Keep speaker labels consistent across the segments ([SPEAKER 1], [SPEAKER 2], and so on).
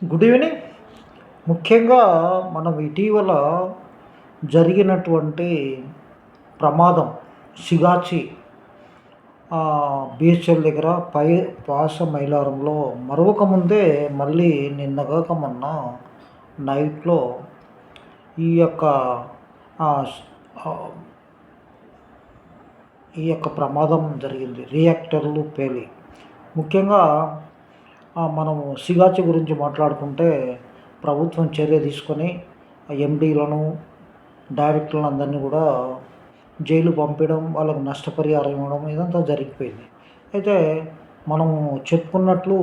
[SPEAKER 1] Good evening. ముఖ్యంగా మనం ఇటీవల జరిగినటువంటి ప్రమాదం సిగాచి బిహెచ్ఎల్ దగ్గర పాస మైలారంలో మరవకముందే మళ్ళీ నిన్నగాక మొన్న నైట్లో ఈ యొక్క ఆహ్, ఆహ్, ఈ యొక్క ప్రమాదం జరిగింది. రియాక్టర్లు పేలి. ముఖ్యంగా మనము సిగాచి గురించి మాట్లాడుకుంటే ప్రభుత్వం చర్య తీసుకొని ఎండీలను, డైరెక్టర్లను అందరినీ కూడా జైలు పంపడం, వాళ్ళకు నష్టపరిహారం ఇవ్వడం ఇదంతా జరిగిపోయింది. అయితే మనము చెప్పుకున్నట్లు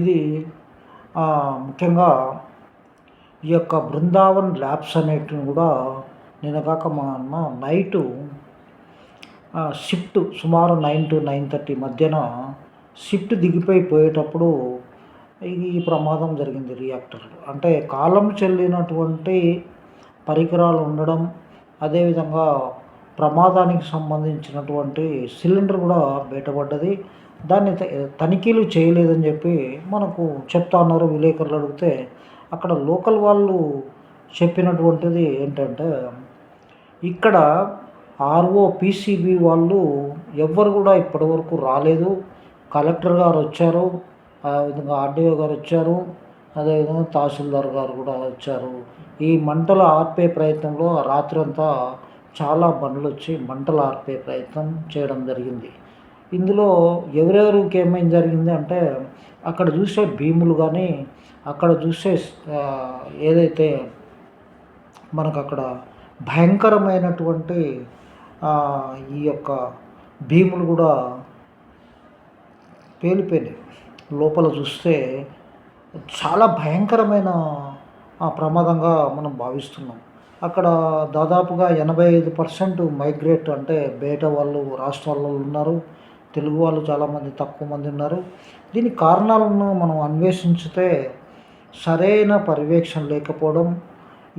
[SPEAKER 1] ఇది ముఖ్యంగా ఈ యొక్క బృందావన్ ల్యాబ్స్ అనేటివి కూడా నిన్నగాక మొన్న నైటు షిఫ్ట్ సుమారు 9 to 9:30 మధ్యన షిఫ్ట్ దిగిపోయేటప్పుడు ఈ ప్రమాదం జరిగింది రియాక్టర్లు. అంటే కాలం చెల్లినటువంటి పరికరాలు ఉండడం, అదేవిధంగా ప్రమాదానికి సంబంధించినటువంటి సిలిండర్ కూడా బయటపడ్డది. దాన్ని తనిఖీలు చేయలేదని చెప్పి మనకు చెప్తా ఉన్నారు విలేకరులు అడిగితే. అక్కడ లోకల్ వాళ్ళు చెప్పినటువంటిది ఏంటంటే, ఇక్కడ ఆర్ఓ, పీసీబీ వాళ్ళు ఎవ్వరు కూడా ఇప్పటివరకు రాలేదు. కలెక్టర్ గారు వచ్చారు, అదేవిధంగా ఆర్డీఓ గారు వచ్చారు, అదేవిధంగా తహసీల్దార్ గారు కూడా వచ్చారు. ఈ మంటలు ఆర్పే ప్రయత్నంలో రాత్రంతా చాలా బండ్లు వచ్చి మంటలు ఆర్పే ప్రయత్నం చేయడం జరిగింది. ఇందులో ఎవరెవరికి ఏమైంది జరిగింది అంటే, అక్కడ చూసే భీములు కానీ, అక్కడ చూసే ఏదైతే మనకు అక్కడ భయంకరమైనటువంటి ఈ యొక్క భీములు కూడా పేలిపోయినాయి. లోపల చూస్తే చాలా భయంకరమైన ప్రమాదంగా మనం భావిస్తున్నాం. అక్కడ దాదాపుగా 85% మైగ్రేట్, అంటే బయట వాళ్ళు రాష్ట్రాల్లో ఉన్నారు. తెలుగు వాళ్ళు చాలామంది తక్కువ మంది ఉన్నారు. దీని కారణాలను మనం అన్వేషించితే సరైన పర్యవేక్షణ లేకపోవడం,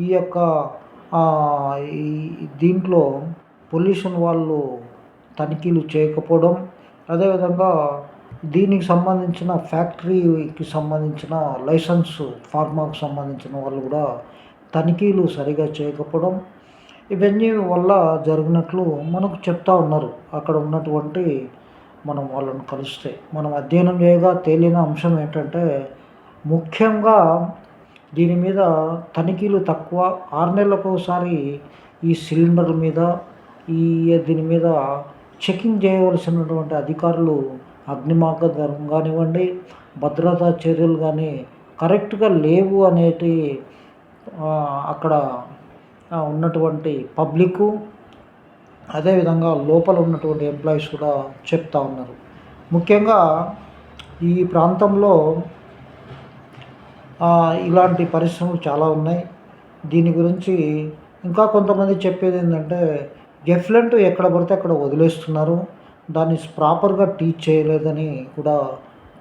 [SPEAKER 1] ఈ యొక్క ఈ దీంట్లో పొల్యూషన్ వాళ్ళు తనిఖీలు చేయకపోవడం, అదేవిధంగా దీనికి సంబంధించిన ఫ్యాక్టరీకి సంబంధించిన లైసెన్సు ఫార్మాకు సంబంధించిన వాళ్ళు కూడా తనిఖీలు సరిగా చేయకపోవడం, ఇవన్నీ వల్ల జరిగినట్లు మనకు చెప్తా ఉన్నారు. అక్కడ ఉన్నటువంటి మనం వాళ్ళని కలిస్తే మనం అధ్యయనం చేయగా తేలిన అంశం ఏంటంటే, ముఖ్యంగా దీని మీద తనిఖీలు తక్కువ. 6 నెలలకు ఒకసారి ఈ సిలిండర్ల మీద దీని మీద చెకింగ్ చేయవలసినటువంటి అధికారులు అగ్నిమాపక కానివ్వండి, భద్రతా చర్యలు కానీ కరెక్ట్గా లేవు అనేటి అక్కడ ఉన్నటువంటి పబ్లిక్కు, అదేవిధంగా లోపల ఉన్నటువంటి ఎంప్లాయీస్ కూడా చెప్తా ఉన్నారు. ముఖ్యంగా ఈ ప్రాంతంలో ఇలాంటి పరిశ్రమలు చాలా ఉన్నాయి. దీని గురించి ఇంకా కొంతమంది చెప్పేది ఏంటంటే, ఎఫ్లెంట్ ఎక్కడ పడితే అక్కడ వదిలేస్తున్నారు, దాన్ని ప్రాపర్గా టీచ్ చేయలేదని కూడా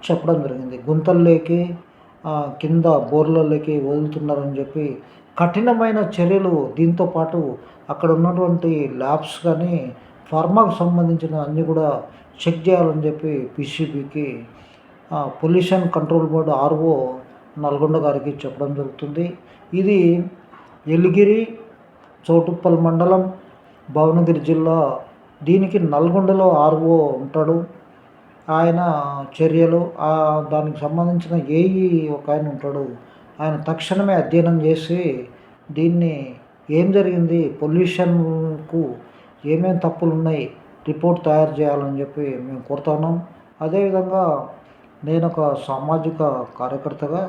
[SPEAKER 1] చెప్పడం జరిగింది. గుంతల్లోకి కింద బోర్లలోకి వదులుతున్నారని చెప్పి కఠినమైన చర్యలు, దీంతోపాటు అక్కడ ఉన్నటువంటి ల్యాబ్స్ కానీ ఫార్మాకు సంబంధించిన అన్నీ కూడా చెక్ చేయాలని చెప్పి పీసీబీకి pollution control board RO Nalgonda గారికి చెప్పడం జరుగుతుంది. ఇది ఎలిగిరి, చౌటుప్పల్ మండలం, భువనగిరి జిల్లా. దీనికి నల్గొండలో ఆర్ఓ ఉంటాడు. ఆయన చర్యలు, దానికి సంబంధించిన ఏఈ ఒక ఆయన ఉంటాడు. ఆయన తక్షణమే అధ్యయనం చేసి దీన్ని ఏం జరిగింది, పొల్యూషన్కు ఏమేమి తప్పులు ఉన్నాయి, రిపోర్ట్ తయారు చేయాలని చెప్పి మేము కోరుతున్నాం. అదేవిధంగా నేను ఒక సామాజిక కార్యకర్తగా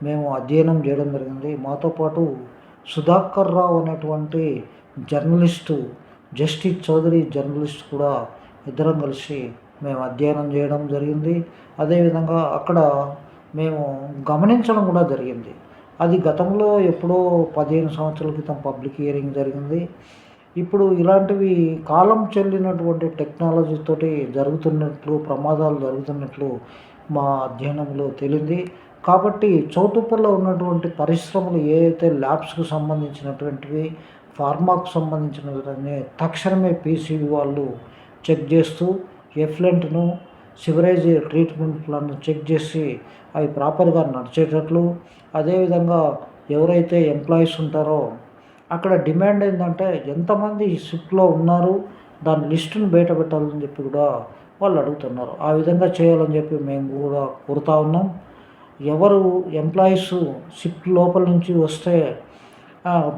[SPEAKER 1] మేము అధ్యయనం చేయడం జరిగింది. మాతో పాటు సుధాకర్ రావు అనేటువంటి జర్నలిస్టు, జస్టిస్ చౌదరి జర్నలిస్ట్ కూడా ఇద్దరం కలిసి మేము అధ్యయనం చేయడం జరిగింది. అదేవిధంగా అక్కడ మేము గమనించడం కూడా జరిగింది. అది గతంలో ఎప్పుడో 15 సంవత్సరాల క్రితం పబ్లిక్ హియరింగ్ జరిగింది. ఇప్పుడు ఇలాంటివి కాలం చెల్లినటువంటి టెక్నాలజీతోటి జరుగుతున్నట్లు, ప్రమాదాలు జరుగుతున్నట్లు మా అధ్యయనంలో తేలింది. కాబట్టి చౌటుప్పల్లో ఉన్నటువంటి పరిశ్రమలు ఏవైతే ల్యాబ్స్కు సంబంధించినటువంటివి, ఫార్మాకు సంబంధించినవి తక్షణమే పీసీబీ వాళ్ళు చెక్ చేస్తూ ఎఫ్లెంట్ను సివరేజ్ ట్రీట్మెంట్ ప్లాన్ చెక్ చేసి అవి ప్రాపర్గా నడిచేటట్లు, అదేవిధంగా ఎవరైతే ఎంప్లాయీస్ ఉంటారో అక్కడ డిమాండ్ ఏంటంటే ఎంతమంది షిఫ్ట్లో ఉన్నారు దాని లిస్టును బయట పెట్టాలని చెప్పి కూడా వాళ్ళు అడుగుతున్నారు. ఆ విధంగా చేయాలని చెప్పి మేము కూడా కోరుతా ఉన్నాం. ఎవరు ఎంప్లాయీస్ షిఫ్ట్ లోపల నుంచి వస్తే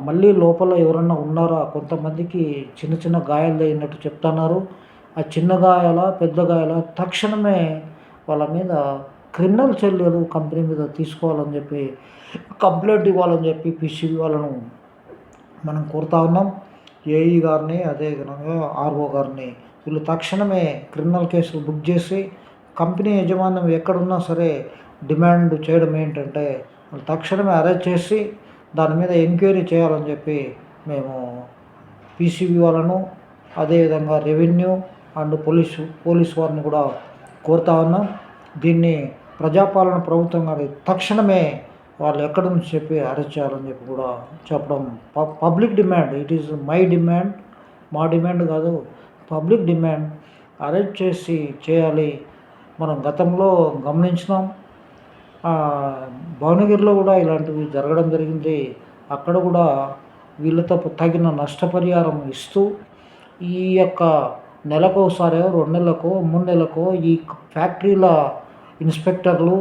[SPEAKER 1] మళ్ళీ లోపల ఎవరన్నా ఉన్నారా, కొంతమందికి చిన్న చిన్న గాయాలు తగినట్టు చెప్తున్నారు. ఆ చిన్న గాయాల పెద్ద గాయాల తక్షణమే వాళ్ళ మీద క్రిమినల్ చర్యలు కంపెనీ మీద తీసుకోవాలని చెప్పి కంప్లైంట్ ఇవ్వాలని చెప్పి పిసిబి వాళ్ళను మనం కోరుతా ఉన్నాం. ఏఈ గారిని అదేవిధంగా ఆర్ఓ గారిని వీళ్ళు తక్షణమే క్రిమినల్ కేసులు బుక్ చేసి కంపెనీ యజమాన్యం ఎక్కడున్నా సరే డిమాండ్ చేయడం ఏంటంటే వాళ్ళు తక్షణమే అరెస్ట్ చేసి దాని మీద ఎంక్వైరీ చేయాలని చెప్పి మేము పిసిబి వాళ్ళను అదేవిధంగా రెవెన్యూ అండ్ పోలీస్ వారిని కూడా కోరుతా ఉన్నాం. దీన్ని ప్రజాపాలన ప్రభుత్వం గారి తక్షణమే వాళ్ళు ఎక్కడ నుంచి చెప్పి అరెస్ట్ చేయాలని చెప్పి కూడా చెప్పడం public demand. It is my demand, మా డిమాండ్ కాదు, పబ్లిక్ డిమాండ్. అరెస్ట్ చేసి చేయాలి. మనం గతంలో గమనించినాం, భువనగిరిలో కూడా ఇలాంటివి జరగడం జరిగింది. అక్కడ కూడా వీళ్ళతో తగిన నష్టపరిహారం ఇస్తూ ఈ యొక్క నెలకోసారి 2 నెలలకో 3 నెలలకో ఈ ఫ్యాక్టరీల ఇన్స్పెక్టర్లు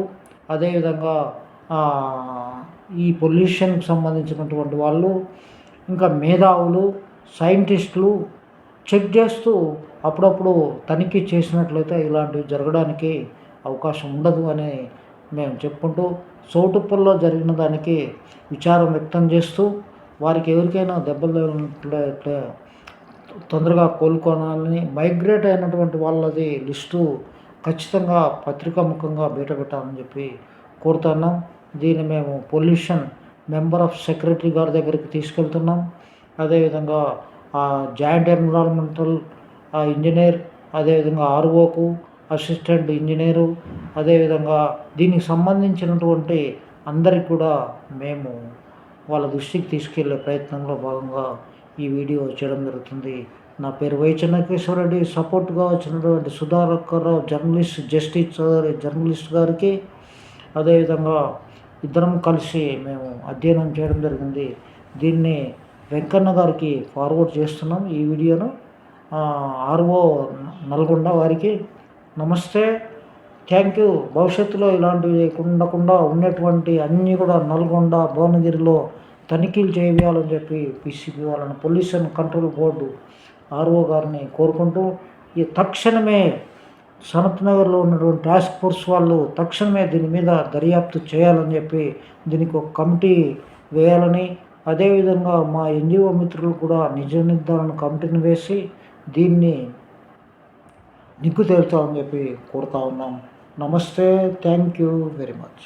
[SPEAKER 1] అదేవిధంగా ఈ పొల్యూషన్కి సంబంధించినటువంటి వాళ్ళు ఇంకా మేధావులు సైంటిస్టులు చెక్ చేస్తూ అప్పుడప్పుడు తనిఖీ చేసినట్లయితే ఇలాంటివి జరగడానికి అవకాశం ఉండదు అని మేము చెప్పుకుంటూ చౌటుప్పల్లో జరిగిన దానికి విచారం వ్యక్తం చేస్తూ వారికి ఎవరికైనా దెబ్బలు తగిలినట్లయితే తొందరగా కోలుకోవాలని మైగ్రేట్ అయినటువంటి వాళ్ళది లిస్టు ఖచ్చితంగా పత్రికాముఖంగా బయటపెట్టాలని చెప్పి కోరుతున్నాం. దీన్ని మేము పొల్యూషన్ మెంబర్ ఆఫ్ సెక్రటరీ గారి దగ్గరికి తీసుకెళ్తున్నాం. అదేవిధంగా జాయింట్ ఎన్విరాన్మెంటల్ ఇంజనీర్ అదేవిధంగా ఆర్ఓకు అసిస్టెంట్ ఇంజనీరు అదేవిధంగా దీనికి సంబంధించినటువంటి అందరికి కూడా మేము వాళ్ళ దృష్టికి తీసుకెళ్లే ప్రయత్నంలో భాగంగా ఈ వీడియో చేయడం జరుగుతుంది. నా పేరు వై చెన్నకేశ్వరరెడ్డి. సపోర్ట్గా వచ్చినటువంటి సుధాకర్ రావు జర్నలిస్ట్ గారికి అదేవిధంగా ఇద్దరం కలిసి మేము అధ్యయనం చేయడం జరిగింది. దీన్ని వెంకన్న గారికి ఫార్వర్డ్ చేస్తున్నాం ఈ వీడియోను. ఆర్ఓ నల్గొండ వారికి నమస్తే, థ్యాంక్ యూ. భవిష్యత్తులో ఇలాంటివి ఉండకుండా ఉన్నటువంటి అన్నీ కూడా నల్గొండ భువనగిరిలో తనిఖీలు చేయాలని చెప్పి పిసిబి వాళ్ళని పొల్యూషన్ కంట్రోల్ బోర్డు ఆర్ఓ గారిని కోరుకుంటూ ఈ తక్షణమే సనత్ నగర్లో ఉన్నటువంటి టాస్క్ ఫోర్స్ వాళ్ళు తక్షణమే దీని మీద దర్యాప్తు చేయాలని చెప్పి దీనికి ఒక కమిటీ వేయాలని అదేవిధంగా మా ఎన్జిఓ మిత్రులు కూడా నిజ నిర్ధారణ కమిటీని వేసి దీన్ని నిగ్గు తేల్చాలని చెప్పి కోరుతా ఉన్నాం. నమస్తే, థ్యాంక్ యూ వెరీ మచ్.